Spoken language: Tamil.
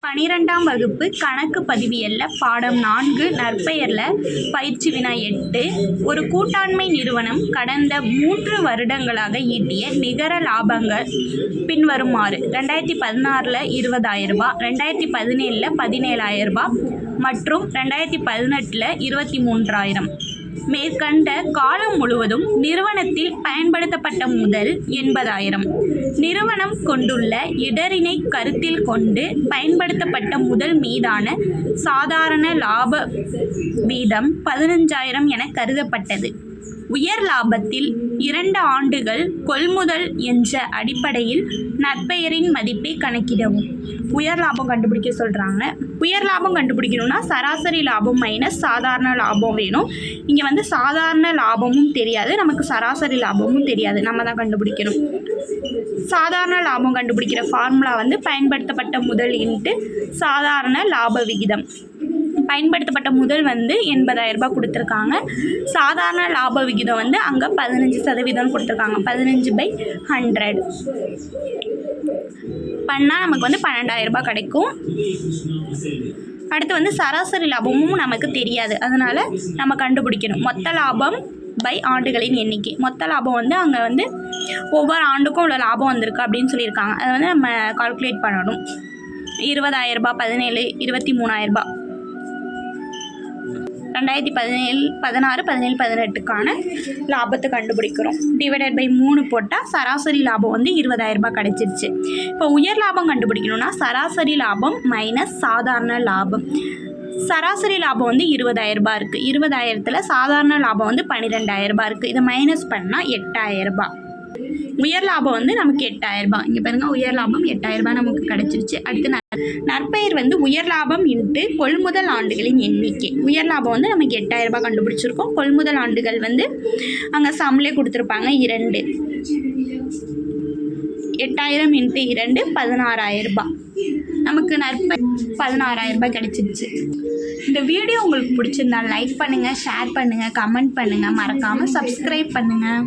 12ஆம் வகுப்பு கணக்கு பதிவியல்ல பாடம் 4 நற்பெயரில் பயிற்சி வினா 8. ஒரு கூட்டாண்மை நிறுவனம் கடந்த 3 வருடங்களாக ஈட்டிய நிகர லாபங்கள் பின்வருமாறு: 2016 20,000 ரூபாய், 2017 17,000 ரூபாய் மற்றும் 2018 23,000. மேற்கண்ட காலம் முழுவதும் நிறுவனத்தில் பயன்படுத்தப்பட்ட முதல் 80,000. நிறுவனம் கொண்டுள்ள இடரினை கருத்தில் கொண்டு பயன்படுத்தப்பட்ட முதல் மீதான சாதாரண லாப வீதம் 15,000 என கருதப்பட்டது. உயர் லாபத்தில் 2 ஆண்டுகள் கொள்முதல் என்ற அடிப்படையில் நற்பெயரின் மதிப்பை கணக்கிடவும். உயர் லாபம் கண்டுபிடிக்க சொல்கிறாங்க. உயர் லாபம் கண்டுபிடிக்கணும்னா சராசரி லாபம் மைனஸ் சாதாரண லாபம் வேணும். இங்கே சாதாரண லாபமும் தெரியாது, நமக்கு சராசரி லாபமும் தெரியாது, நம்ம தான் கண்டுபிடிக்கணும். சாதாரண லாபம் கண்டுபிடிக்கிற ஃபார்முலா பயன்படுத்தப்பட்ட முதல் இன்ட்டு சாதாரண லாப விகிதம். பயன்படுத்தப்பட்ட முதல் 80,000 ரூபாய் கொடுத்துருக்காங்க. சாதாரண லாப விகிதம் அங்கே 15% கொடுத்துருக்காங்க. 15/100 பண்ணால் நமக்கு 12,000 ரூபாய் கிடைக்கும். அடுத்து சராசரி லாபமும் நமக்கு தெரியாது, அதனால் நம்ம கண்டுபிடிக்கணும். மொத்த லாபம் பை ஆண்டுகளின் எண்ணிக்கை. மொத்த லாபம் அங்கே ஒவ்வொரு ஆண்டுக்கும் உள்ள லாபம் வந்திருக்கு அப்படின்னு சொல்லியிருக்காங்க. அதை நம்ம கால்குலேட் பண்ணணும். 20,000 ரூபாய், 17, 23,000 ரூபாய். 2017, 16, 17, 18க்கான லாபத்தை கண்டுபிடிக்கிறோம். டிவைடட் பை 3 போட்டால் சராசரி லாபம் 20,000 ரூபாய் கிடச்சிருச்சு. இப்போ உயர் லாபம் கண்டுபிடிக்கணும்னா சராசரி லாபம் மைனஸ் சாதாரண லாபம். சராசரி லாபம் 20,000 ரூபாய் இருக்குது. 20,000ல் சாதாரண லாபம் 12,000 ரூபாய் இருக்குது. இதை மைனஸ் பண்ணால் 8,000 ரூபாய். உயர் லாபம் நமக்கு 8,000 ரூபாய். இங்கே பாருங்கள், உயர் லாபம் 8,000 ரூபாய் நமக்கு கிடச்சிருச்சு. அடுத்து நற்பெயர் உயர் லாபம் இன்ட்டு கொள்முதல் ஆண்டுகளின் எண்ணிக்கை. உயர் லாபம் நமக்கு 8,000 ரூபாய் கண்டுபிடிச்சிருக்கோம். கொள்முதல் ஆண்டுகள் அங்கே சம்லே கொடுத்துருப்பாங்க 2. 8,000 இன்ட்டு 2 16,000 ரூபாய். நமக்கு நற்பெயர் 16,000 ரூபாய் கிடச்சிருச்சு. இந்த வீடியோ உங்களுக்கு பிடிச்சிருந்தா லைக் பண்ணுங்கள், ஷேர் பண்ணுங்கள், கமெண்ட் பண்ணுங்கள், மறக்காமல் சப்ஸ்கிரைப் பண்ணுங்கள்.